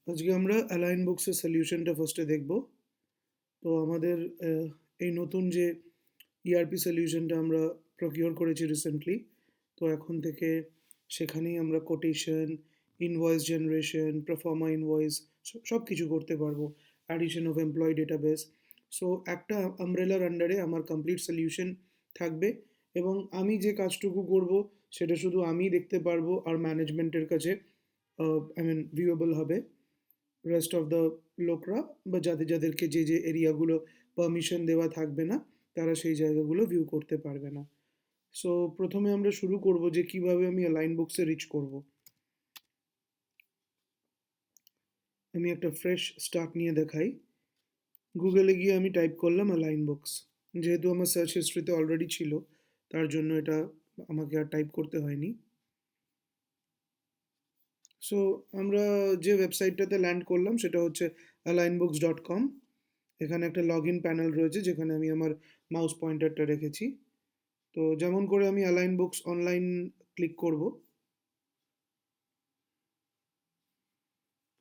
আজকে আমরা অ্যালাইন বুকসের সলিউশনটা ফার্স্টে দেখব। তো আমাদের এই নতুন যে ইআরপি সলিউশনটা আমরা প্রকিওর করেছি রিসেন্টলি, তো এখন থেকে সেখানেই আমরা quotation, invoice generation, pro forma invoice সব কিছু করতে পারবো, addition of employee database. So একটা আমব্রেলার আন্ডারে আমার কমপ্লিট সলিউশন থাকবে, এবং আমি যে কাজটুকু করব সেটা শুধু আমিই দেখতে পারবো আর ম্যানেজমেন্টের কাছে ভিউয়েবল হবে। রেস্ট অফ দ্য লোকরা বা যাদেরকে যে এরিয়াগুলো পারমিশন দেওয়া থাকবে না, তারা সেই জায়গাগুলো ভিউ করতে পারবে না। সো প্রথমে আমরা শুরু করব যে কিভাবে আমি অ্যালাইন বুকসে রিচ করব। আমি একটা ফ্রেশ স্টার্ট নিয়ে দেখাই। গুগলে গিয়ে আমি টাইপ করলাম অ্যালাইন বুকস। যেহেতু আমার সার্চ হিস্ট্রিতে অলরেডি ছিল, তার জন্য এটা আমাকে আর টাইপ করতে হয়নি। সো আমরা যে ওয়েবসাইটটাতে ল্যান্ড করলাম সেটা হচ্ছে alignbooks.com। এখানে একটা লগ ইন প্যানেল রয়েছে যেখানে আমি আমার মাউস পয়েন্টারটা রেখেছি। তো যেমন করে আমি অ্যালাইন বুকস অনলাইন ক্লিক করব,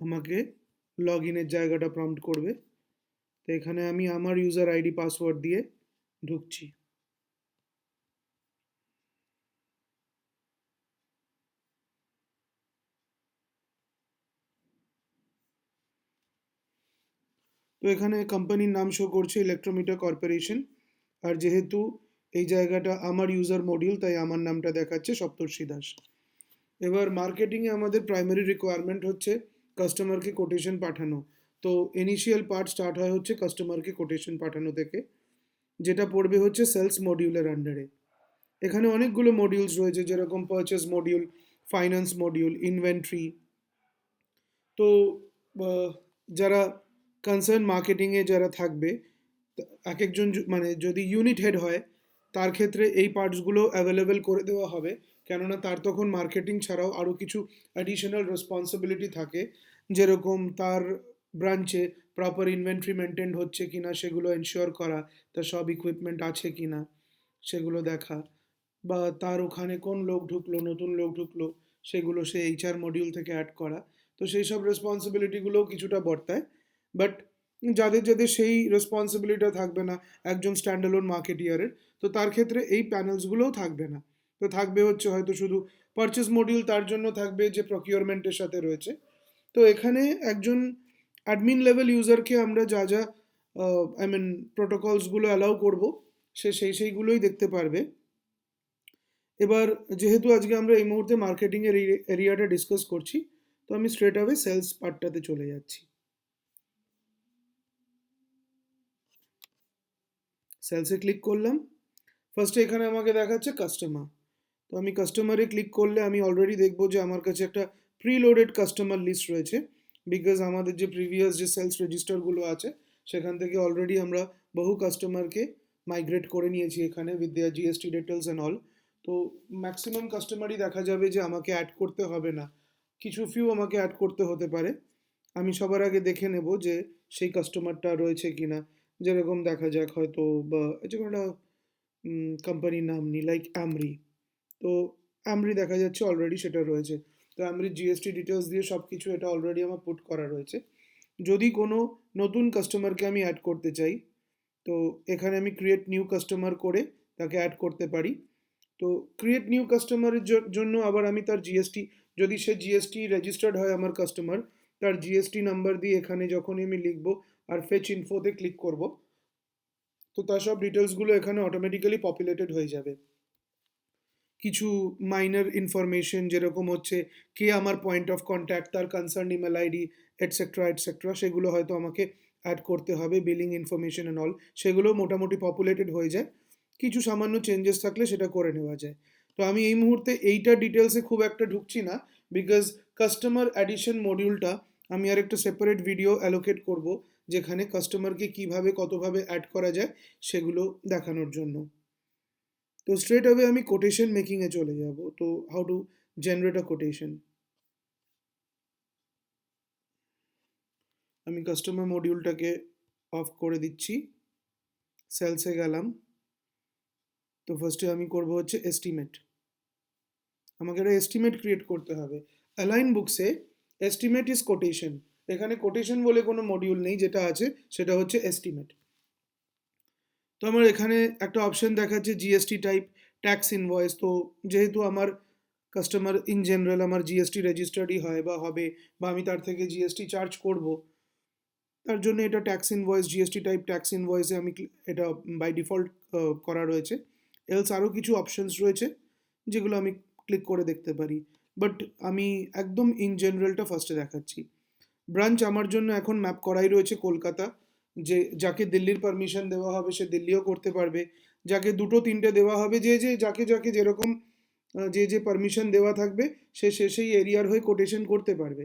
আমাকে লগ ইনের জায়গাটা প্রম্পট করবে। তো এখানে আমি আমার ইউজার আইডি পাসওয়ার্ড দিয়ে ঢুকছি। তো এখানে কোম্পানির নাম শো করছে ইলেকট্রোমিটার কর্পোরেশন, আর যেহেতু এই জায়গাটা আমার ইউজার মডিউল, তাই আমার নামটা দেখাচ্ছে সপ্তর্ষি দাস। এবার মার্কেটিংয়ে আমাদের প্রাইমারি রিকোয়ারমেন্ট হচ্ছে কাস্টমারকে কোটেশন পাঠানো। তো ইনিশিয়াল পার্ট স্টার্ট হয় হচ্ছে কাস্টমারকে কোটেশন পাঠানো থেকে, যেটা পড়বে হচ্ছে সেলস মডিউলের আন্ডারে। এখানে অনেকগুলো মডিউলস রয়েছে, যেরকম purchase module, finance module, inventory. তো যারা কনসার্ন মার্কেটিংয়ে যারা থাকবে, এক একজন মানে যদি ইউনিট হেড হয়, তার ক্ষেত্রে এই পার্টসগুলো অ্যাভেলেবেল করে দেওয়া হবে। কেননা তার তখন মার্কেটিং ছাড়াও আরও কিছু অ্যাডিশনাল রেসপন্সিবিলিটি থাকে, যেরকম তার ব্রাঞ্চে প্রপার ইনভেন্টরি মেনটেন হচ্ছে কিনা সেগুলো এনশিওর করা, তার সব ইকুইপমেন্ট আছে কিনা সেগুলো দেখা, বা তার ওখানে কোন লোক ঢুকলো, নতুন লোক ঢুকলো, সেগুলো সে এইচআর মডিউল থেকে অ্যাড করা। তো সেই সব রেসপন্সিবিলিটিগুলোও কিছুটা বর্তায়। বাট যাদের যাদের সেই রেসপন্সিবিলিটিটা থাকবে না, একজন স্ট্যান্ডালোন মার্কেটিয়ারের, তো তার ক্ষেত্রে এই প্যানেলসগুলোও থাকবে না। তো থাকবে হচ্ছে হয়তো শুধু পারচেস মডিউল, তার জন্য থাকবে যে প্রকিউরমেন্টের সাথে রয়েছে। তো এখানে একজন অ্যাডমিন লেভেল ইউজারকে আমরা যা যা প্রোটোকলসগুলো অ্যালাউ করব, সে সেইগুলোই দেখতে পারবে। এবার যেহেতু আজকে আমরা এই মুহূর্তে মার্কেটিংয়ের এরিয়াটা ডিসকাস করছি, তো আমি স্ট্রেট অ্যাওয়ে সেলস পার্টটাতে চলে যাচ্ছি। সেলসে ক্লিক করলাম। ফার্স্টে এখানে আমাকে দেখাচ্ছে কাস্টমার। তো আমি কাস্টমারে ক্লিক করলে আমি অলরেডি দেখবো যে আমার কাছে একটা প্রিলোডেড কাস্টমার লিস্ট রয়েছে, বিকজ আমাদের যে প্রিভিয়াস যে সেলস রেজিস্টারগুলো আছে সেখান থেকে অলরেডি আমরা বহু কাস্টমারকে মাইগ্রেট করে নিয়েছি এখানে with their GST details and all. তো ম্যাক্সিমাম কাস্টমারই দেখা যাবে যে আমাকে অ্যাড করতে হবে না, কিছু ফিউ আমাকে অ্যাড করতে হতে পারে। আমি সবার আগে দেখে নেব যে সেই কাস্টমারটা রয়েছে কিনা। যেরকম দেখা যাক হয়তো, বা যে কোনো একটা কোম্পানির নাম নিই, লাইক অ্যামরি। তো অ্যামরি দেখা যাচ্ছে অলরেডি সেটা রয়েছে। তো অ্যামরি জিএসটি ডিটেলস দিয়ে সব কিছু এটা অলরেডি আমার পুট করা রয়েছে। যদি কোনো নতুন কাস্টমারকে আমি অ্যাড করতে চাই, তো এখানে আমি ক্রিয়েট নিউ কাস্টমার করে তাকে অ্যাড করতে পারি। তো ক্রিয়েট নিউ কাস্টমারের জন্য আবার আমি তার জিএসটি, যদি সে জিএসটি রেজিস্টার্ড হয় আমার কাস্টমার, তার জিএসটি নাম্বার দিয়ে এখানে যখনই আমি লিখবো আর ফেচ ইনফোতে ক্লিক করব, তো তার সব ডিটেলসগুলো এখানে অটোমেটিক্যালি পপুলেটেড হয়ে যাবে। কিছু মাইনর ইনফরমেশন যেরকম হচ্ছে কে আমার পয়েন্ট অফ কন্ট্যাক্ট, তার concern email ID, etcetera etcetera, সেগুলো হয়তো আমাকে অ্যাড করতে হবে, বিলিং ইনফরমেশন অ্যান্ড অল, সেগুলো মোটামুটি পপুলেটেড হয়ে যায়। কিছু সামান্য চেঞ্জেস থাকলে সেটা করে নেওয়া যায়। তো আমি এই মুহূর্তে এইটা ডিটেলসে খুব একটা ঢুকছি না, বিকজ কাস্টমার অ্যাডিশন মডিউলটা আমি আর একটা সেপারেট ভিডিও অ্যালোকেট করব, যেখানে কাস্টমারকে কিভাবে কতভাবে অ্যাড করা যায় সেগুলো দেখানোর জন্য। তো স্ট্রেট অ্যাওয়ে আমি কোটেশন মেকিংয়ে চলে যাব। তো how to generate a quotation. আমি কাস্টমার মডিউলটাকে অফ করে দিচ্ছি, সেলসে গেলাম। তো ফার্স্টে আমি করব হচ্ছে এস্টিমেট। আমাকে একটা এস্টিমেট ক্রিয়েট করতে হবে। Align books estimate is quotation, এখানে কোটেশন বলে কোনো মডিউল নেই, যেটা আছে সেটা হচ্ছে এস্টিমেট। তো আমার এখানে একটা অপশন দেখাচ্ছে জিএসটি টাইপ ট্যাক্স ইনভয়েস। তো যেহেতু আমার কাস্টমার ইন জেনারেল আমার জিএসটি রেজিস্টার্ডই হয় বা হবে, বা আমি তার থেকে জিএসটি চার্জ করব, তার জন্য এটা tax invoice, GST type tax ইনভয়েসে আমি এটা বাই ডিফল্ট করা রয়েছে। এলস আরও কিছু অপশনস রয়েছে যেগুলো আমি ক্লিক করে দেখতে পারি, বাট আমি একদম ইন জেনারেলটা ফার্স্টে দেখাচ্ছি। ব্রাঞ্চ আমার জন্য এখন ম্যাপ করাই রয়েছে কলকাতা। যে যাকে দিল্লির পারমিশন দেওয়া হবে সে দিল্লিও করতে পারবে, যাকে দুটো তিনটে দেওয়া হবে, যে যে যাকে যাকে যেরকম যে যে পারমিশন দেওয়া থাকবে সে সেই এরিয়ার হয়ে কোটেশন করতে পারবে।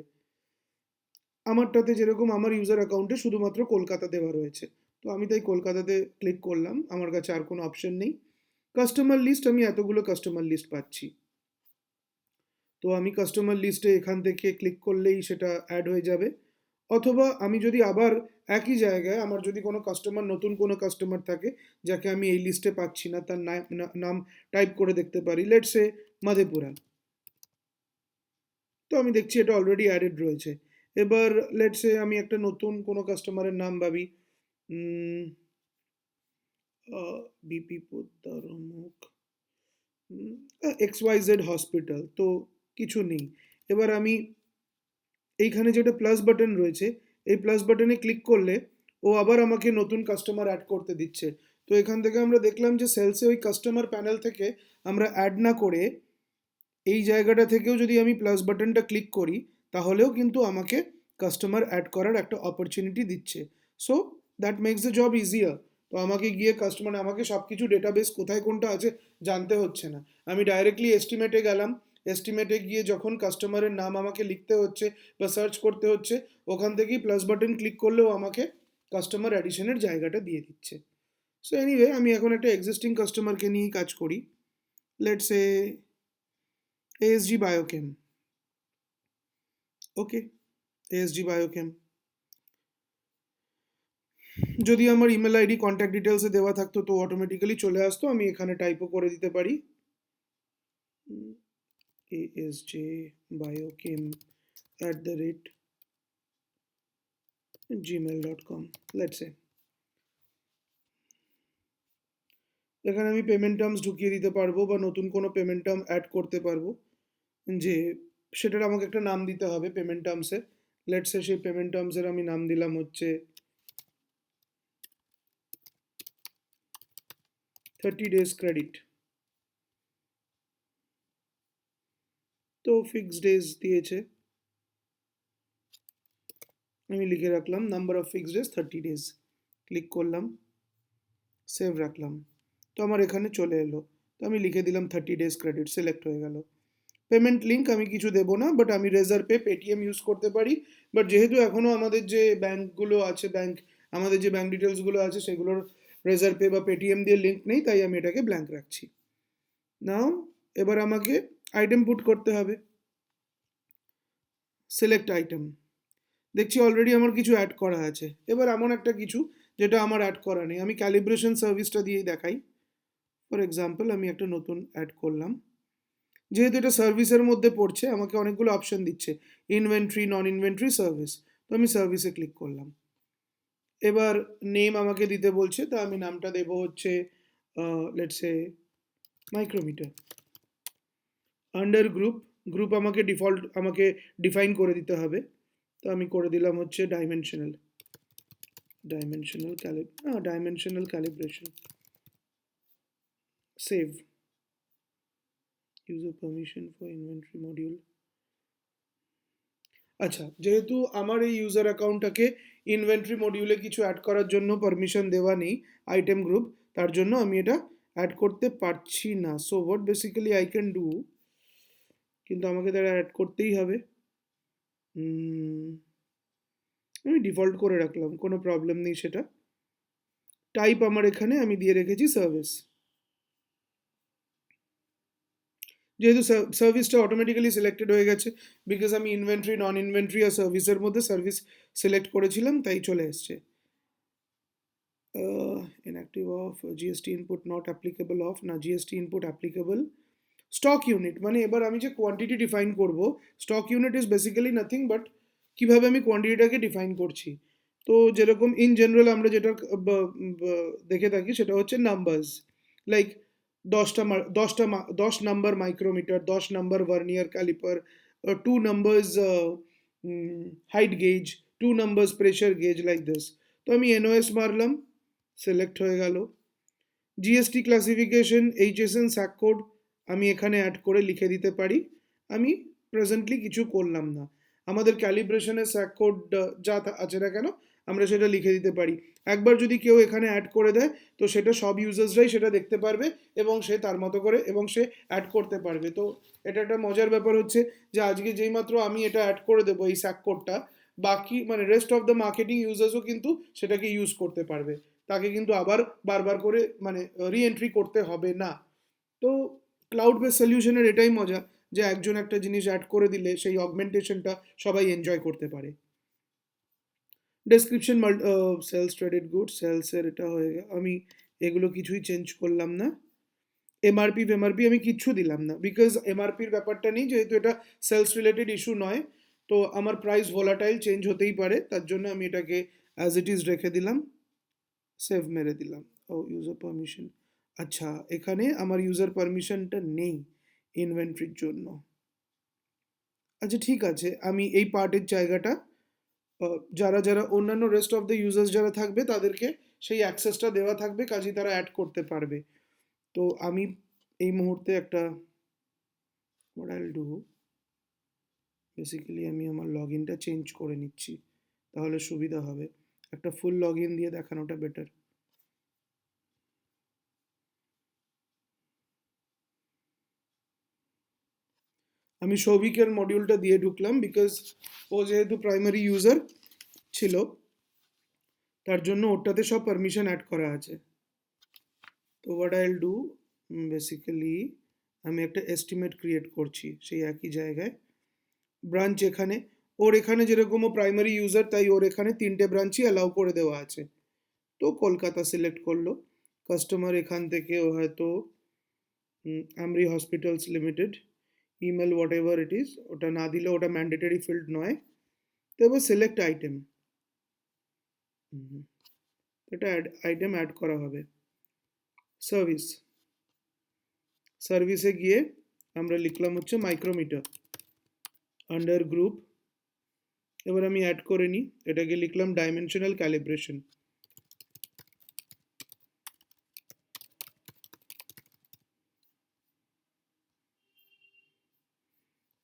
আমারটাতে যেরকম আমার ইউজার অ্যাকাউন্টে শুধুমাত্র কলকাতা দেওয়া রয়েছে, তো আমি তাই কলকাতাতে ক্লিক করলাম, আমার কাছে আর কোনো অপশন নেই। কাস্টমার লিস্ট, আমি এতগুলো কাস্টমার লিস্ট পাচ্ছি, তো আমি কাস্টমার লিস্টে এখান থেকে ক্লিক করলেই সেটা অ্যাড হয়ে যাবে। অথবা আমি যদি আবার একই জায়গায় আমার যদি কোনো কাস্টমার, নতুন কোনো কাস্টমার থাকে যাকে আমি এই লিস্টে পাচ্ছি না, তার নাম টাইপ করে দেখতে পারি, লেটস সে মাধেপুরা। তো আমি দেখছি এটা অলরেডি অ্যাডেড রয়েছে। এবার লেটস সে আমি একটা নতুন কোনো কাস্টমারের নাম ভাবি, বিপি পোদ্দার অমুক XYZ হসপিটাল, তো কিছু নেই। এবার আমি এইখানে যেটা প্লাস বাটন রয়েছে, এই প্লাস বাটনে ক্লিক করলে ও আবার আমাকে নতুন কাস্টমার অ্যাড করতে দিচ্ছে। তো এখান থেকে আমরা দেখলাম যে সেলসে ওই কাস্টমার প্যানেল থেকে আমরা অ্যাড না করে এই জায়গাটা থেকেও যদি আমি প্লাস বাটনটা ক্লিক করি তাহলেও কিন্তু আমাকে কাস্টমার অ্যাড করার একটা অপরচুনিটি দিচ্ছে। So that makes the job easier. তো আমাকে গিয়ে কাস্টমার, আমাকে সব কিছু ডেটাবেস কোথায় কোনটা আছে জানতে হচ্ছে না, আমি ডাইরেক্টলি এস্টিমেটে গেলাম, এস্টিমেটে গিয়ে যখন কাস্টমারের নাম আমাকে লিখতে হচ্ছে বা সার্চ করতে হচ্ছে, ওখান থেকেই প্লাস বাটন ক্লিক করলেও আমাকে কাস্টমার অ্যাডিশনের জায়গাটা দিয়ে দিচ্ছে। সো এনিওয়ে, আমি এখন একটা এক্সিস্টিং কাস্টমারকে নিয়েই কাজ করি, let's a ASG Biochem. Okay, ASG Biochem, যদি আমার ইমেল আইডি কন্ট্যাক্ট ডিটেলসে দেওয়া থাকতো তো অটোমেটিক্যালি চলে আসতো, আমি এখানে টাইপও করে দিতে পারি ASJ biochem @gmail.com, let's say. এখানে আমি পেমেন্ট টার্মস ঢুকিয়ে দিতে পারবো বা নতুন কোনো পেমেন্ট টার্ম অ্যাড করতে পারবো, যে সেটার আমাকে একটা নাম দিতে হবে পেমেন্ট টার্মসে। লেটস সে সেই পেমেন্ট টার্মসের আমি নাম দিলাম হচ্ছে 30 days ক্রেডিট। তো ফিক্সড ডেজ দিয়েছে, আমি লিখে রাখলাম number of fixed days 30 days, click করলাম, সেভ রাখলাম। তো আমার এখানে চলে এলো, তো আমি লিখে দিলাম 30 ডেজ ক্রেডিট, সিলেক্ট হয়ে গেল। পেমেন্ট লিঙ্ক আমি কিছু দেবো না, বাট আমি রেজার পে, পেটিএম ইউজ করতে পারি। বাট যেহেতু এখনও আমাদের যে ব্যাঙ্কগুলো আছে, আমাদের যে ব্যাঙ্ক ডিটেলসগুলো আছে সেগুলোর রেজার পে বা পেটিএম দিয়ে লিঙ্ক নেই, তাই আমি এটাকে ব্ল্যাঙ্ক রাখছি। নাও এবার আমাকে আইটেম পুট করতে হবে, সিলেক্ট আইটেম। দেখছি অলরেডি আমার কিছু অ্যাড করা আছে, এবার এমন একটা কিছু যেটা আমার অ্যাড করা নেই, আমি ক্যালিব্রেশন সার্ভিসটা দিয়েই দেখাই। ফর এক্সাম্পল আমি একটা নতুন অ্যাড করলাম, যেহেতু এটা সার্ভিসের মধ্যে পড়ছে আমাকে অনেকগুলো অপশন দিচ্ছে, ইনভেন্টরি, নন ইনভেন্টরি, সার্ভিস। তো আমি সার্ভিসে ক্লিক করলাম। এবার নেম আমাকে দিতে বলছে, তা আমি নামটা দেবো হচ্ছে let's say micrometer. Under group, group আমাকে ডিফল্ট আমাকে ডিফাইন করে দিতে হবে, তো আমি করে দিলাম হচ্ছে dimensional calibration. Save, user permission for inventory module. আচ্ছা, যেহেতু আমার এই ইউজার অ্যাকাউন্টটাকে ইনভেন্টরি মডিউলে কিছু অ্যাড করার জন্য পারমিশন দেওয়া নেই, আইটেম গ্রুপ, তার জন্য আমি এটা অ্যাড করতে পারছি না। So what basically I can do, কিন্তু আমাকে তারা অ্যাড করতেই হবে। আমি ডিফল্ট করে রাখলাম, কোনো প্রবলেম নেই সেটা। টাইপ আমার এখানে আমি দিয়ে রেখেছি সার্ভিস, যেহেতু সার্ভিসটা অটোমেটিক্যালি সিলেক্টেড হয়ে গেছে, বিকজ আমি ইনভেন্টরি, নন ইনভেন্টরি আর সার্ভিসের মধ্যে সার্ভিস সিলেক্ট করেছিলাম, তাই চলে এসছে। Inactive off, GST input not applicable off, না GST input applicable. Stock unit, মানে এবার আমি যে কোয়ান্টিটি ডিফাইন করব, stock unit is basically nothing but কিভাবে আমি কোয়ান্টিটিটাকে ডিফাইন করছি। তো যেরকম ইন জেনারেল আমরা যেটা দেখে থাকি সেটা হচ্ছে numbers, like 10 number micrometer, 10 number vernier calliper, 2 numbers height gauge, 2 numbers pressure gauge, like this. তো আমি এনওএস মারলাম, সিলেক্ট হয়ে গেল। GST classification, HSN SAC code আমি এখানে অ্যাড করে লিখে দিতে পারি। আমি প্রেজেন্টলি কিছু করলাম না, আমাদের ক্যালিব্রেশনের স্যাক কোড যা আছে না কেন আমরা সেটা লিখে দিতে পারি। একবার যদি কেউ এখানে অ্যাড করে দেয় তো সেটা সব ইউজার্সরাই সেটা দেখতে পারবে এবং সে তার মতো করে এবং সে অ্যাড করতে পারবে। তো এটা একটা মজার ব্যাপার হচ্ছে যে আজকে যেই মাত্র আমি এটা অ্যাড করে দেবো এই স্যাক কোডটা, বাকি মানে রেস্ট অফ দ্য মার্কেটিং ইউজার্সও কিন্তু সেটাকে ইউজ করতে পারবে, তাকে কিন্তু আবার বারবার করে মানে রি এন্ট্রি করতে হবে না। তো ক্লাউড বেস সলিউশনের এটাই মজা যে একজন একটা জিনিস অ্যাড করে দিলে সেই অগমেন্টেশনটা সবাই এনজয় করতে পারে। ডেসক্রিপশন সেলস ট্রেডেড গুড, সেলসের এটা হয়ে গেল, আমি এগুলো কিছুই চেঞ্জ করলাম না। এমআরপি আমি কিচ্ছু দিলাম না, বিকজ এমআরপির ব্যাপারটা নেই, যেহেতু এটা সেলস রিলেটেড ইস্যু নয়। তো আমার প্রাইস ভোলাটাইল চেঞ্জ হতেই পারে, তার জন্য আমি এটাকে অ্যাজ ইট ইজ রেখে দিলাম, সেভ মেরে দিলাম। ও ইউজার পারমিশন, আচ্ছা এখানে আমার ইউজার পারমিশনটা নেই ইনভেন্টরির জন্য। আচ্ছা ঠিক আছে, আমি এই পার্টের জায়গাটা যারা যারা অন্যান্য রেস্ট অফ দ্য ইউজার্স যারা থাকবে তাদেরকে সেই অ্যাক্সেসটা দেওয়া থাকবে, কাজেই তারা অ্যাড করতে পারবে। তো আমি এই মুহূর্তে একটা হোয়াট আইল ডু, বেসিক্যালি আমি আমার লগ ইনটা চেঞ্জ করে নিচ্ছি, তাহলে সুবিধা হবে, একটা ফুল লগ ইন দিয়ে দেখানোটা বেটার। আমি সৌভিকের মডিউলটা দিয়ে ঢুকলাম, বিকজ ও যেহেতু প্রাইমারি ইউজার ছিল তার জন্য ওটাতে সব পারমিশন অ্যাড করা আছে। তো হোয়াট আইল ডু, বেসিক্যালি আমি একটা এস্টিমেট ক্রিয়েট করছি সেই একই জায়গায়, ব্রাঞ্চ এখানে, ওর এখানে যেরকম ও প্রাইমারি ইউজার তাই ওর এখানে 3টে ব্রাঞ্চই অ্যালাউ করে দেওয়া আছে। তো কলকাতা সিলেক্ট করলো, কাস্টমার এখান থেকে ও হয়তো AMRI hospitals limited, email whatever it is, ওটা না দিলে ওটা ম্যান্ডেটরি ফিল্ড নয়। তো এবার সিলেক্ট আইটেম, এটা আইটেম অ্যাড করা হবে। সার্ভিস, সার্ভিসে গিয়ে আমরা লিখলাম হচ্ছে মাইক্রোমিটার, আন্ডার গ্রুপ, এবার আমি অ্যাড করে নিই, এটাকে লিখলাম ডাইমেনশনাল ক্যালিব্রেশন।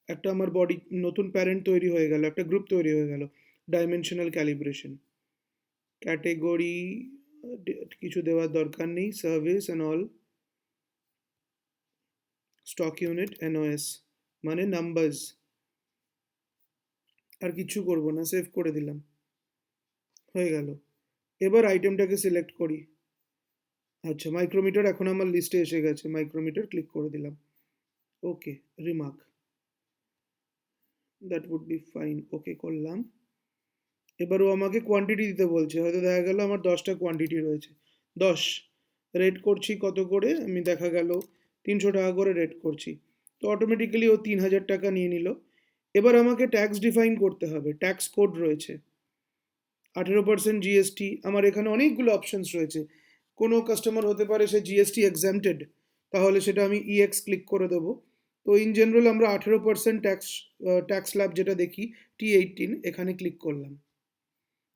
একটা আমার বডি নতুন প্যারেন্ট তৈরি হয়ে গেল, একটা গ্রুপ তৈরি হয়ে গেল, ডাইমেনশনাল ক্যালিব্রেশন। ক্যাটেগরি কিছু দেওয়ার দরকার নেই, service and all, stock unit nos মানে নাম্বারস, আর কিছু করব না, সেভ করে দিলাম, হয়ে গেল। এবার আইটেমটাকে সিলেক্ট করি, আচ্ছা মাইক্রোমিটার এখন আমার লিস্টে এসে গেছে, মাইক্রোমিটার ক্লিক করে দিলাম, okay remark, that would be fine, okay করলাম। এবার ও আমাকে কোয়ান্টিটি দিতে বলছে, হয়তো দেখা গেল আমার 10টা কোয়ান্টিটি রয়েছে, 10 রেট করছি কত করে, আমি দেখা গেল 300 টাকা করে রেট করছি। তো অটোমেটিক্যালি ও 3000 টাকা নিয়ে নিল। এবার আমাকে ট্যাক্স ডিফাইন করতে হবে, ট্যাক্স কোড রয়েছে 18% জিএসটি, আমার এখানে অনেকগুলো অপশনস রয়েছে। কোনো কাস্টমার হতে পারে সে জিএসটি এক্সামটেড, তাহলে সেটা আমি ইএক্স ক্লিক করে দেবো। তো ইন জেনারেল আমরা 18% ট্যাক্স স্ল্যাব যেটা দেখি T18, এখানে ক্লিক করলাম,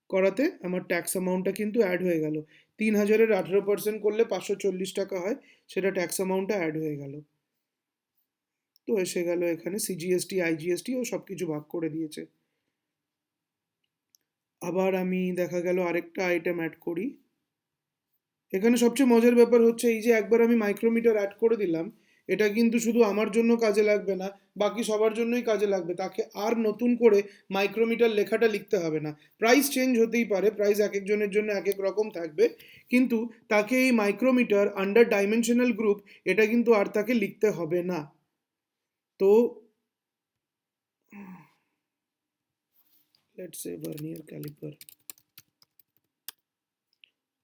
করাতে আমার ট্যাক্স অ্যামাউন্টটা কিন্তু অ্যাড হয়ে গেল। 3000-এর 18% করলে 540 টাকা হয়, সেটা ট্যাক্স অ্যামাউন্টটা অ্যাড হয়ে গেল। তো এসে গেল এখানে সিজিএসটি আইজিএসটি ও সব কিছু ভাগ করে দিয়েছে। আবার আমি দেখা গেল আরেকটা আইটেম অ্যাড করি, এখানে সবচেয়ে মজার ব্যাপার হচ্ছে এই যে একবার আমি মাইক্রোমিটার অ্যাড করে দিলাম, এটা কিন্তু শুধু আমার জন্য কাজে লাগবে না, বাকি সবার জন্যই কাজে লাগবে, তাকে আর নতুন করে মাইক্রোমিটার লেখাটা লিখতে হবে না। প্রাইস চেঞ্জ হতেই পারে, প্রাইস এক একজনের জন্য এক এক রকম থাকবে, কিন্তু তাকে এই মাইক্রোমিটার আন্ডার ডাইমেনশনাল গ্রুপ এটা কিন্তু আর তাকে লিখতে হবে না। তো let's say vernier calliper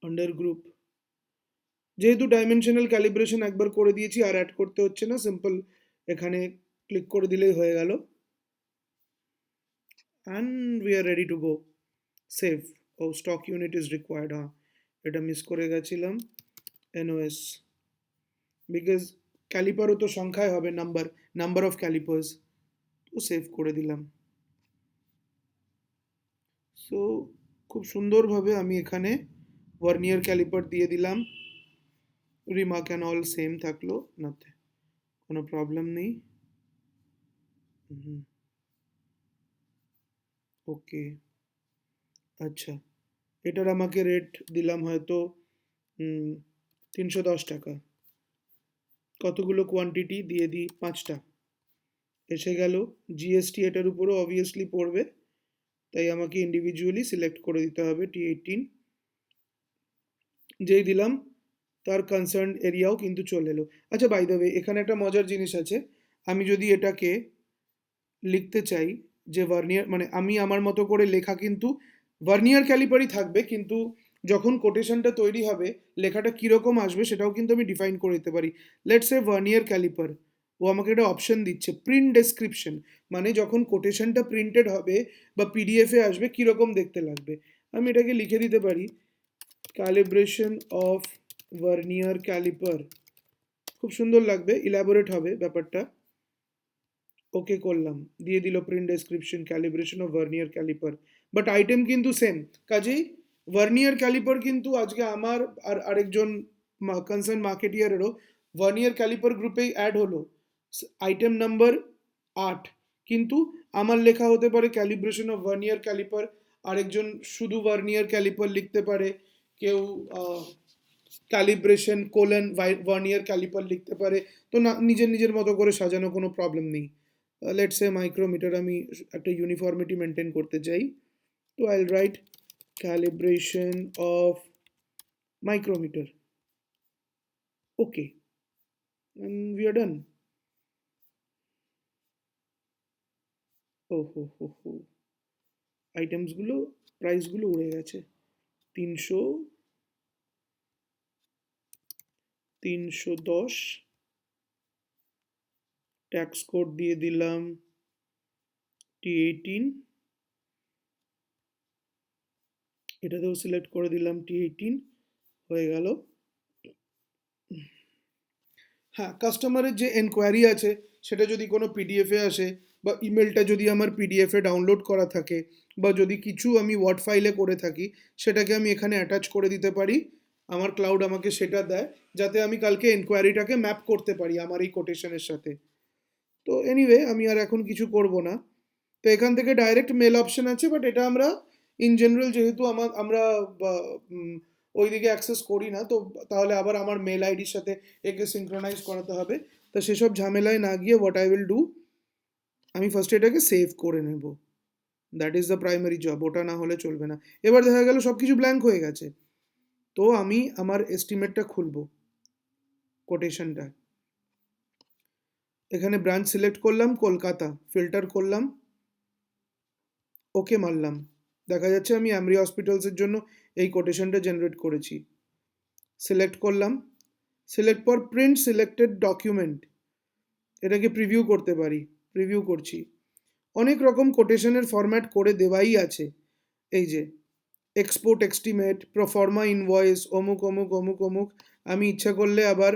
under group, যেহেতু ডাইমেনশনাল ক্যালিব্রেশন একবার করে দিয়েছি আর অ্যাড করতে হচ্ছে না, সিম্পল এখানে ক্লিক করে দিলেই হয়ে গেল। and we are ready to go. Save. Oh, stock unit is required. এটা মিস করে গেছিলাম। NOS, বিকজ ক্যালিপারও তো সংখ্যায় হবে, নাম্বার অফ ক্যালিপার্স। তো সেভ করে দিলাম। সো খুব সুন্দরভাবে আমি এখানে ভার্নিয়ার ক্যালিপার দিয়ে দিলাম। রিমার্ক অ্যান্ড অল সেম থাকলো, নাতে কোনো প্রবলেম নেই। ওকে, আচ্ছা, এটার আমাকে রেট দিলাম হয়তো 310 টাকা। কতগুলো কোয়ান্টিটি দিয়ে দিই, 5টা। এসে গেল। জিএসটি এটার উপরও অবভিয়াসলি পড়বে, তাই আমাকে ইন্ডিভিজুয়ালি সিলেক্ট করে দিতে হবে T18। যেই দিলাম তার কনসার্ন এরিয়াও কিন্তু চলে এলো। আচ্ছা, বাই দ্য ওয়ে, এখানে একটা মজার জিনিস আছে। আমি যদি এটাকে লিখতে চাই যে ভার্নিয়ার, মানে আমি আমার মতো করে লেখা কিন্তু ভার্নিয়ার ক্যালিপারই থাকবে, কিন্তু যখন কোটেশনটা তৈরি হবে লেখাটা কীরকম আসবে সেটাও কিন্তু আমি ডিফাইন করে দিতে পারি। লেটস সে ভার্নিয়ার ক্যালিপার, ও আমাকে একটা অপশন দিচ্ছে প্রিন্ট ডেসক্রিপশন, মানে যখন কোটেশনটা প্রিন্টেড হবে বা পিডিএফে আসবে কীরকম দেখতে লাগবে। আমি এটাকে লিখে দিতে পারি ক্যালিব্রেশন অফ ভার্নিয়ার ক্যালিপার। খুব সুন্দর লাগবে, ইলাবোরেট হবে ব্যাপারটা। ওকে করলাম, দিয়ে দিল print description calibration of vernier calliper, but item কিন্তু সেম। কাজেই ভার্নিয়ার ক্যালিপার কিন্তু আজকে আমার আর আরেকজন কনসার্ন মার্কেটিয়ারেরও ভার্নিয়ার ক্যালিপার গ্রুপেই অ্যাড হলো, আইটেম নাম্বার 8। কিন্তু আমার লেখা হতে পারে ক্যালিব্রেশন অফ ভার্নিয়ার ক্যালিপার, আরেকজন শুধু ভার্নিয়ার ক্যালিপার লিখতে পারে, কেউ ক্যালিব্রেশন কোলন ভার্নিয়ার ক্যালিপার লিখতে পারে। তো না, নিজের নিজের মতো করে সাজানো, কোনো প্রবলেম নেই। লেটস সে মাইক্রোমিটার, আমি একটা ইউনিফর্মিটি মেনটেন করতে চাই, তো I will write calibration of micrometer. Okay, and we are done. ও হো হো হো, আইটেমসগুলো, প্রাইসগুলো উড়ে গেছে। 300, 310, ট্যাক্স কোড দিয়ে দিলাম T18, এটাতেও সিলেক্ট করে দিলাম T18, হয়ে গেল। হ্যাঁ, কাস্টমারের যে এনকোয়ারি আছে সেটা যদি কোনো পিডিএফে আসে, বা ইমেলটা যদি আমার পিডিএফে ডাউনলোড করা থাকে, বা যদি কিছু আমি ওয়ার্ড ফাইলে করে থাকি, সেটাকে আমি এখানে অ্যাটাচ করে দিতে পারি। আমার ক্লাউড আমাকে সেটা দেয়, যাতে আমি কালকে এনকোয়ারিটাকে ম্যাপ করতে পারি আমার এই কোটেশনের সাথে। তো এনিওয়ে, আমি আর এখন কিছু করব না। তো এখান থেকে ডাইরেক্ট মেল অপশন আছে, বাট এটা আমরা ইন জেনারেল যেহেতু আমরা ওই দিকে অ্যাক্সেস করি না, তো তাহলে আবার আমার মেল আইডির সাথে একে সিঙ্ক্রোনাইজ করাতে হবে। তো সেসব ঝামেলায় না গিয়ে হোয়াট আই উইল ডু, আমি ফার্স্ট এটাকে সেভ করে নেব। That is the primary job, ওটা না হলে চলবে না। এবার দেখা গেল সব কিছু ব্ল্যাঙ্ক হয়ে গেছে, তো আমি আমার এস্টিমেটটা খুলব, কোটেশনটা। এখানে ব্রাঞ্চ সিলেক্ট করলাম, কলকাতা, ফিল্টার করলাম, ওকে মারলাম। দেখা যাচ্ছে আমি অ্যামরি হসপিটালসের জন্য এই কোটেশনটা জেনারেট করেছি। সিলেক্ট করলাম, select for print selected document, এটাকে প্রিভিউ করতে পারি, প্রিভিউ করছি। অনেক রকম কোটেশনের ফরম্যাট করে দেওয়াই আছে, এই যে এক্সপোর্ট এস্টিমেট, প্রফর্মা ইনভয়েস, অমুক অমুক অমুক অমুক। আমি ইচ্ছা করলে আবার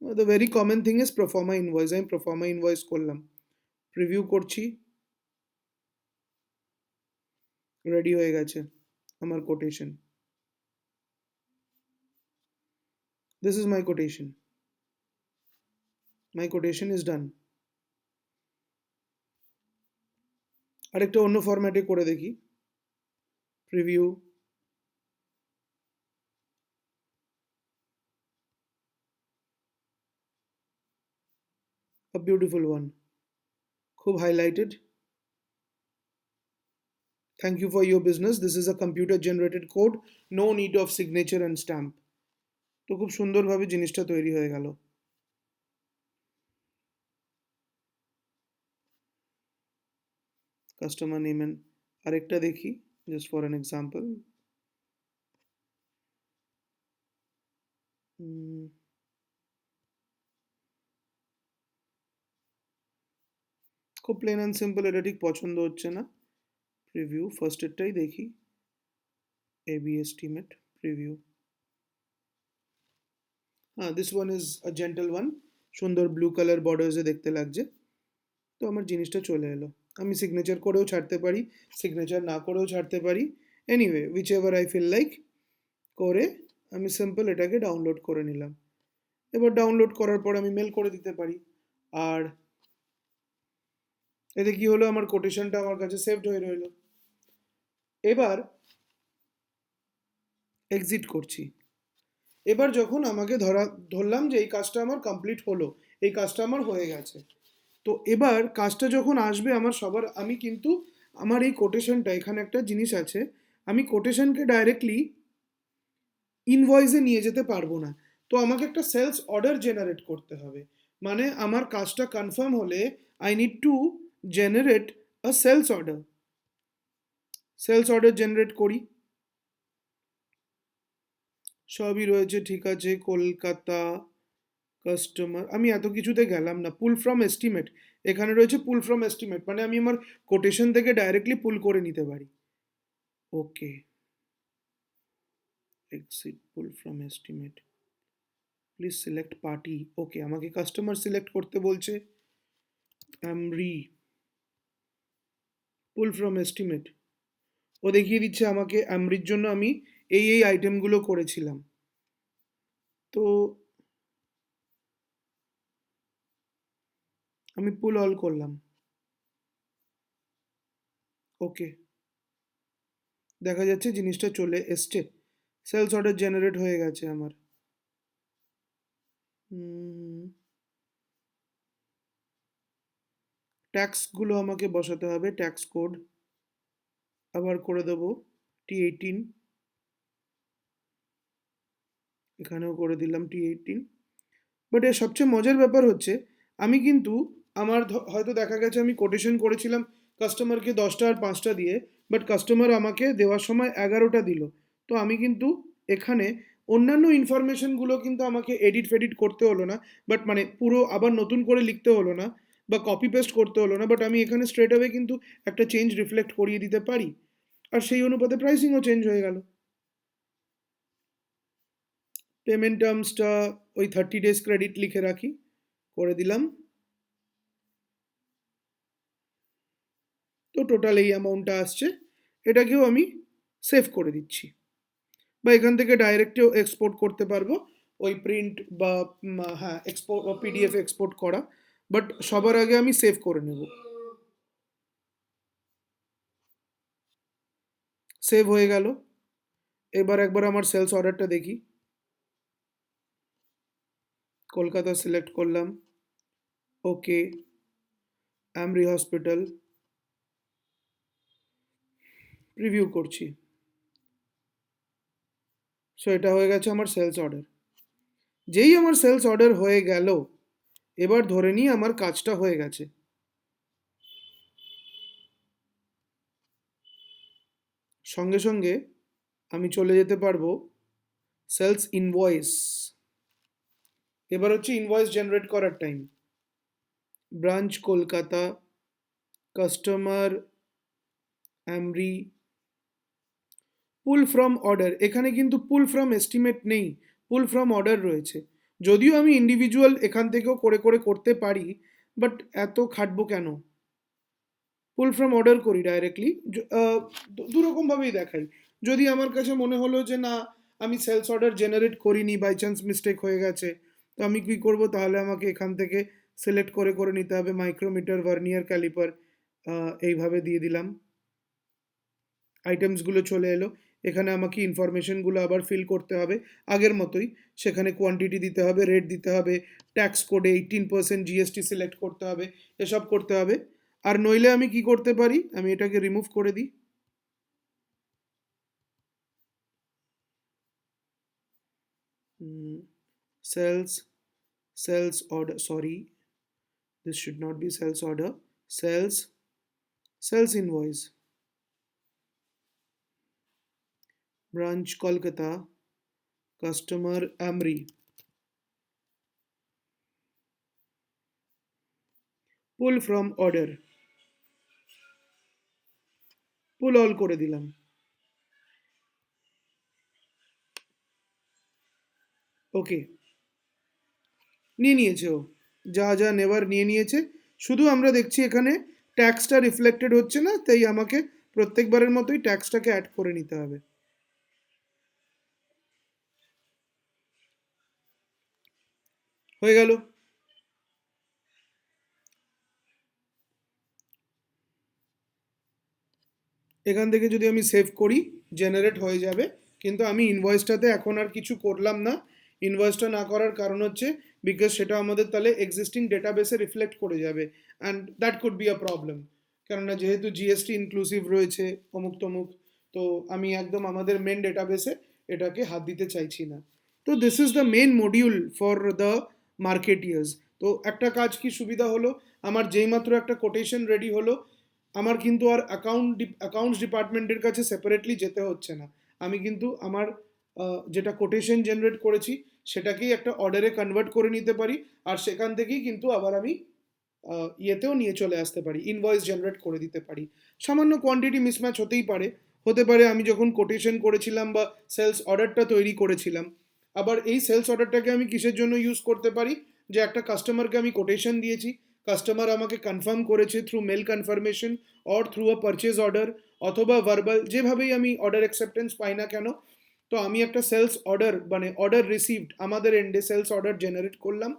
the very common thing is pro forma invoice, আমি প্রফর্মা ইনভয়েস করলাম, প্রিভিউ করছি, রেডি হয়ে গেছে আমার quotation. This is my quotation, my quotation is done. আরেকটা অন্য ফরম্যাটে করে দেখি, প্রিভিউ, a beautiful one, খুব highlighted. Thank you for your business, this is a computer generated code, no need of signature and stamp। তো খুব সুন্দরভাবে জিনিসটা তৈরি হয়ে গেল। কাস্টমার নেম এন্ড, আরেকটা দেখি জাস্ট ফর অ্যান এক্সাম্পল। খুব প্লেন অ্যান্ড সিম্পল, এটা ঠিক পছন্দ হচ্ছে না। প্রিভিউ ফার্স্টেরটাই দেখি, এবি এস্টিমেট প্রিভিউ। হ্যাঁ, this one is a gentle one, সুন্দর ব্লু কালার বর্ডার্সে দেখতে লাগছে। তো আমার জিনিসটা চলে এলো। আমি সিগনেচার করেও ছাড়তে পারি, সিগনেচার না করেও ছাড়তে পারি, anyway whichever I feel like. করে আমি সিম্পল এটাকে ডাউনলোড করে নিলাম। এবার ডাউনলোড করার পর আমি মেল করে দিতে পারি। আর এতে কি হলো, আমার কোটেশনটা আমার কাছে সেভড হয়ে রইলো। এবার এক্সিট করছি। এবার যখন আমাকে ধরলাম যে এই কাজটা আমার কমপ্লিট হলো, এই কাজটা আমার হয়ে গেছে, তো এবার কাজটা যখন আসবে আমার সবার, আমি কিন্তু আমার এই কোটেশনটা, এখানে একটা জিনিস আছে, আমি কোটেশনকে ডাইরেক্টলি ইনভয়েসে নিয়ে যেতে পারবো না। তো আমাকে একটা সেলস অর্ডার জেনারেট করতে হবে। মানে আমার কাজটা কনফার্ম হলে I need to generate a sales order. Sales order generate করি, সবই রয়েছে ঠিক আছে। কলকাতা কাস্টমার, আমি এত কিছুতে গেলাম না। পুল ফ্রম এস্টিমেট, এখানে রয়েছে পুল ফ্রম এস্টিমেট, মানে আমি আমার কোটেশন থেকে ডাইরেক্টলি পুল করে নিতে পারি। Okay, exit pull from estimate, please select party. Okay, আমাকে কাস্টমার সিলেক্ট করতে বলছে। আমরি, পুল ফ্রম এস্টিমেট, ও দেখিয়ে দিচ্ছে আমাকে আমরির জন্য আমি এই আইটেমগুলো করেছিলাম। তো আমি পুল অল করলাম। ওকে, দেখা যাচ্ছে জিনিসটা চলে এসছে, সেলস অর্ডার জেনারেট হয়ে গেছে আমার। ট্যাক্সগুলো আমাকে বসাতে হবে, ট্যাক্স কোড আবার করে দেবো T18, এখানেও করে দিলাম T18। বাট এর সবচেয়ে মজার ব্যাপার হচ্ছে, আমি কিন্তু আমার হয়তো দেখা গেছে আমি কোটেশন করেছিলাম কাস্টমারকে 10টা আর 5টা দিয়ে, বাট কাস্টমার আমাকে দেওয়ার সময় 11টা দিল। তো আমি কিন্তু এখানে অন্যান্য ইনফরমেশনগুলো কিন্তু আমাকে এডিট ফেডিট করতে হলো না, বাট মানে পুরো আবার নতুন করে লিখতে হলো না বা কপি পেস্ট করতে হলো না, বাট আমি এখানে স্ট্রেট অ্যাওয়ে কিন্তু একটা চেঞ্জ রিফ্লেক্ট করিয়ে দিতে পারি, আর সেই অনুপাতে প্রাইসিংও চেঞ্জ হয়ে গেল। পেমেন্ট টার্মসটা ওই 30 days ক্রেডিট লিখে রাখি, করে দিলাম। তো টোটাল এই অ্যামাউন্টটা আসছে, এটাকেও আমি সেভ করে দিচ্ছি, বা এখান থেকে ডাইরেক্টেও এক্সপোর্ট করতে পারবো, ওই প্রিন্ট বা হ্যাঁ এক্সপোর্ট পিডিএফ এক্সপোর্ট করা, বাট সবার আগে আমি সেভ করে নেব। সেভ হয়ে গেল। এবার একবার আমার সেলস অর্ডারটা দেখি। কলকাতা সিলেক্ট করলাম। ওকে, আমরি হসপিটাল, প্রিভিউ করছি। সো এটা হয়ে গেছে আমার সেলস অর্ডার। যেই আমার সেলস অর্ডার হয়ে গেল, এবার ধরে নিই আমার কাজটা হয়ে গেছে। সঙ্গে সঙ্গে আমি চলে যেতে পারবো সেলস ইনভয়েস। এবার হচ্ছে ইনভয়েস জেনারেট করার time. Branch Kolkata, customer AMRI, pull from order, এখানে কিন্তু পুল ফ্রম এস্টিমেট নেই, পুল ফ্রম অর্ডার রয়েছে। যদিও আমি ইন্ডিভিজুয়াল এখান থেকেও করে করে করতে পারি, বাট এত খাটবো কেন, পুল ফ্রম অর্ডার করি ডাইরেক্টলি। দুরকমভাবেই দেখাই। যদি আমার কাছে মনে হলো যে না, আমি সেলস অর্ডার জেনারেট করিনি, বাই চান্স মিস্টেক হয়ে গেছে, তো আমি কী করব, তাহলে আমাকে এখান থেকে সিলেক্ট করে করে নিতে হবে মাইক্রোমিটার, ভার্নিয়ার ক্যালিপার, এইভাবে দিয়ে দিলাম। আইটেমসগুলো চলে এলো। এখানে আমাকে ইনফরমেশনগুলো আবার ফিল করতে হবে আগের মতোই, সেখানে কোয়ান্টিটি দিতে হবে, রেট দিতে হবে, ট্যাক্স কোডে 18% জিএসটি সিলেক্ট করতে হবে, এসব করতে হবে। আর নইলে আমি কি করতে পারি, আমি এটাকে রিমুভ করে দিই। Sales, sales order, sorry, this should not be sales order, sales, sales invoice, branch Kolkata, customer Amri, pull from order, pool all করে দিলাম। ওকে, নিয়ে নিয়েছে ও, যা যা নেবার নিয়ে নিয়েছে। শুধু আমরা দেখছি এখানে ট্যাক্সটা রিফ্লেক্টেড হচ্ছে না, তাই আমাকে প্রত্যেকবারের মতোই ট্যাক্সটাকে অ্যাড করে নিতে হবে। হয়ে গেল। এখান থেকে যদি আমি সেভ করি, জেনারেট হয়ে যাবে। কিন্তু আমি ইনভয়েসটাতে এখন আর কিছু করলাম না। ইনভয়েসটা না করার কারণ হচ্ছে বিকজ সেটা আমাদের তাহলে এক্সিস্টিং ডেটাবেসে রিফ্লেক্ট করে যাবে, and that could be a problem. কেননা যেহেতু জিএসটি ইনক্লুসিভ রয়েছে অমুক তমুক, তো আমি একদম আমাদের মেন ডেটাবেসে এটাকে হাত দিতে চাইছি না। তো this is the main module for the marketeers. তো একটা কাজ কি সুবিধা হলো, আমার যেইমাত্র একটা কোটেশন রেডি হলো, আমার কিন্তু আর অ্যাকাউন্টস ডিপার্টমেন্টের কাছে সেপারেটলি যেতে হচ্ছে না। আমি কিন্তু আমার যেটা কোটেশন জেনারেট করেছি সেটাকেই একটা অর্ডারে কনভার্ট করে নিতে পারি, আর সেখান থেকেই কিন্তু আবার আমি ইয়েতেও নিয়ে চলে আসতে পারি, ইনভয়েস জেনারেট করে দিতে পারি। সামান্য কোয়ান্টিটি মিসম্যাচ হতেই পারে। হতে পারে আমি যখন কোটেশন করেছিলাম বা সেলস অর্ডারটা তৈরি করেছিলাম, আবার এই সেলস অর্ডারটাকে আমি কিসের জন্য ইউজ করতে পারি, যে একটা কাস্টমারকে আমি কোটেশন দিয়েছি, কাস্টমার আমাকে কনফার্ম করেছে through mail confirmation or through a purchase order, অথবা ভার্বাল, যেভাবেই আমি অর্ডার অ্যাকসেপ্টেন্স পাই না কেন, তো আমি একটা সেলস অর্ডার মানে অর্ডার রিসিভড আমাদের এন্ডে সেলস অর্ডার জেনারেট করলাম।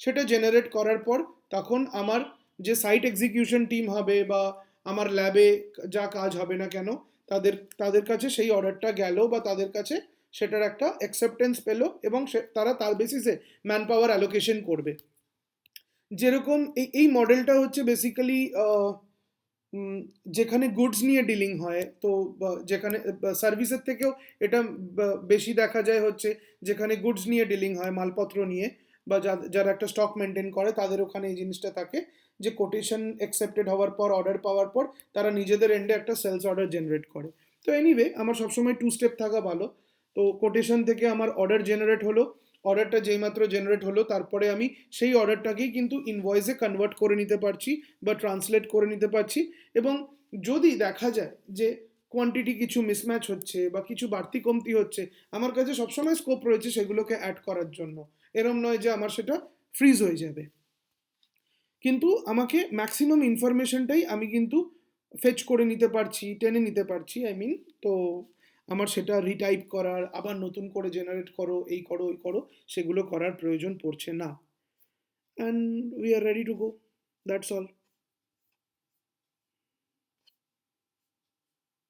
সেটা জেনারেট করার পর তখন আমার যে সাইট এক্সিকিউশন টিম হবে বা আমার ল্যাবে যা কাজ হবে না কেন, তাদের তাদের কাছে সেই অর্ডারটা গেল বা তাদের কাছে সেটার একটা অ্যাকসেপ্টেন্স পেলো, এবং তারা তার বেসিসে ম্যান পাওয়ার অ্যালোকেশন করবে। যেরকম এই মডেলটা হচ্ছে বেসিক্যালি যেখানে গুডস নিয়ে ডিলিং হয়, তো যেখানে সার্ভিসের থেকেও এটা বেশি দেখা যায় হচ্ছে যেখানে গুডস নিয়ে ডিলিং হয়, মালপত্র নিয়ে, বা যারা একটা স্টক মেনটেন করে তাদের ওখানে এই জিনিসটা থাকে যে কোটেশন অ্যাকসেপ্টেড হওয়ার পর, অর্ডার পাওয়ার পর তারা নিজেদের এন্ডে একটা সেলস অর্ডার জেনারেট করে। তো এনিওয়ে আমার সবসময় টু স্টেপ থাকা ভালো। তো কোটেশন থেকে আমার অর্ডার জেনারেট হলো, অর্ডারটা যেইমাত্র জেনারেট হলো তারপরে আমি সেই অর্ডারটাকেই কিন্তু ইনভয়েসে কনভার্ট করে নিতে পারছি বা ট্রান্সলেট করে নিতে পারছি। এবং যদি দেখা যায় যে কোয়ান্টিটি কিছু মিসম্যাচ হচ্ছে বা কিছু বাড়তি কমতি হচ্ছে, আমার কাছে সবসময় স্কোপ রয়েছে সেগুলোকে অ্যাড করার জন্য। এরম নয় যে আমার সেটা ফ্রিজ হয়ে যাবে, কিন্তু আমাকে ম্যাক্সিমাম ইনফরমেশনটাই আমি কিন্তু ফেচ করে নিতে পারছি, টেনে নিতে পারছি আই মিন। তো আমার সেটা রিটাইপ করার, আবার নতুন করে জেনারেট করো, এই করো ওই করো, সেগুলো করার প্রয়োজন পড়ছে না। And we are ready to go, that's all.